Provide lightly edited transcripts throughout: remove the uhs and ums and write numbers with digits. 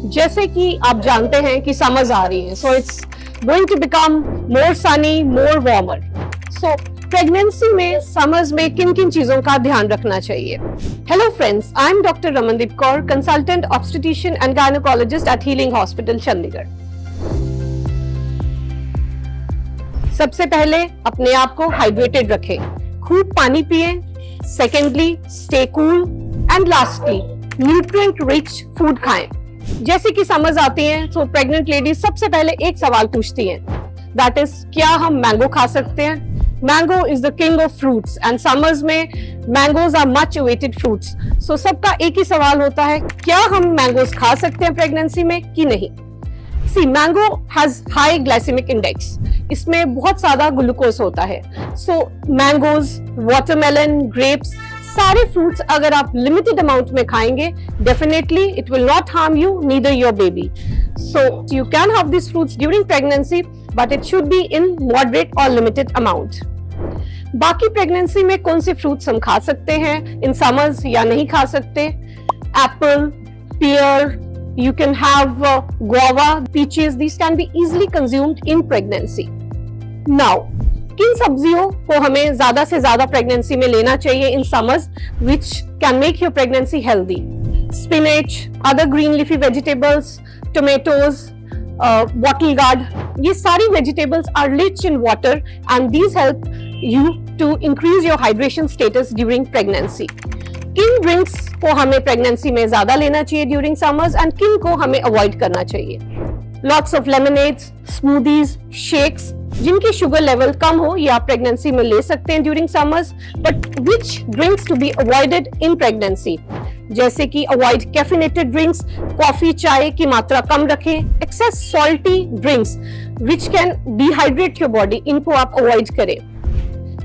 जैसे कि आप जानते हैं कि समर्स आ रही है, so it's going to become more sunny, more warmer. So pregnancy में, समर्स में किन किन चीजों का ध्यान रखना चाहिए? Hello friends, I am doctor Ramandeep Kaur, consultant obstetrician and gynaecologist at healing hospital Chandigarh. सबसे पहले अपने आप को हाइड्रेटेड रखें, खूब पानी पिए। Secondly, stay cool and lastly, nutrient rich food खाएं। जैसे कि समझ आती हैं तो प्रेग्नेंट लेडीज सबसे पहले एक सवाल पूछती हैं, दैट इज क्या हम मैंगो खा सकते हैं? Mango is the king of fruits and summers में mangoes are much awaited fruits. So सबका एक ही सवाल होता है, क्या हम मैंगोज खा सकते हैं प्रेगनेंसी में कि नहीं? See, mango has high glycemic index, इसमें बहुत ज्यादा ग्लूकोज होता है। सो मैंगोज, वाटरमेलन, ग्रेप्स, सारे फ्रूट्स अगर आप लिमिटेड अमाउंट में खाएंगे, definitely it will not harm you, neither your baby. So you can have this fruits during pregnancy, but it should be in moderate और limited amount. बाकी pregnancy में कौन से फ्रूट्स हम खा सकते हैं इन समर्स या नहीं खा सकते? Apple, pear, you can have guava, peaches, these can be easily consumed in pregnancy. Now, किन सब्जियों को हमें ज्यादा से ज्यादा प्रेगनेंसी में लेना चाहिए in summers which can make your pregnancy healthy? Spinach, other green leafy vegetables, tomatoes, wattle gourd, ये सारी vegetables are rich in water and these help you to increase your hydration status during pregnancy. किन drinks को हमें pregnancy में ज्यादा लेना चाहिए during summers and किन को हमें अवॉइड करना चाहिए? Lots of lemonades, smoothies, shakes, जिनकी शुगर लेवल कम हो ये आप प्रेगनेंसी में ले सकते हैं during summers, but which drinks to be avoided in pregnancy? जैसे कि अवॉइड कैफिनेटेड ड्रिंक्स, कॉफी, चाय की मात्रा कम रखें। Excess salty drinks which can dehydrate your body, इनको आप अवॉइड करें।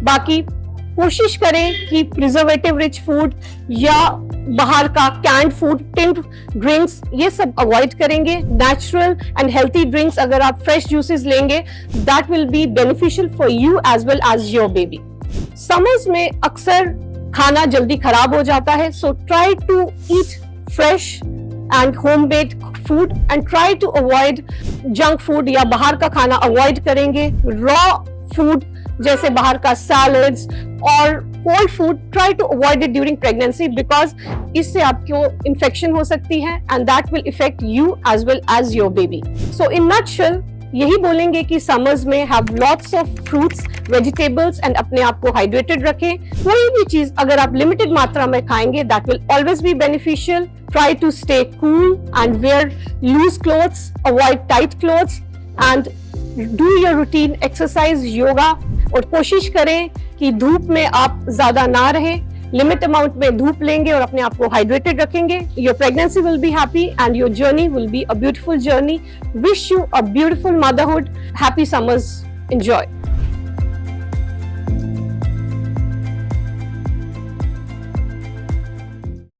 बाकी कोशिश करें कि प्रिजर्वेटिव रिच फूड या बाहर का कैंड फूड, टिन्ड ड्रिंक्स, ये सब अवॉइड करेंगे। नेचुरल एंड हेल्थी ड्रिंक्स अगर आप फ्रेश जूसेस लेंगे, that will be beneficial for you as well as your baby. Summers में अक्सर खाना जल्दी खराब हो जाता है, so try to eat fresh and homemade food and try to avoid junk food या बाहर का खाना अवॉइड करेंगे। रॉ फूड जैसे बाहर का सैलड्स और cold food, try to avoid it during pregnancy because इससे आपको इन्फेक्शन हो सकती है and that will affect you as well as your baby. So in nutshell यही बोलेंगे कि समर्स में have lots of fruits, vegetables and अपने आप को हाइड्रेटेड रखें। कोई भी चीज अगर आप लिमिटेड मात्रा में खाएंगे, that will always be beneficial. Try to stay cool and wear loose clothes, avoid tight clothes and do your routine exercise, yoga, और कोशिश करें कि धूप में आप ज्यादा ना रहें। लिमिट अमाउंट में धूप लेंगे और अपने आप को हाइड्रेटेड रखेंगे। Your pregnancy will be happy and your journey will be a beautiful journey. Wish you a beautiful motherhood. Happy summers, enjoy.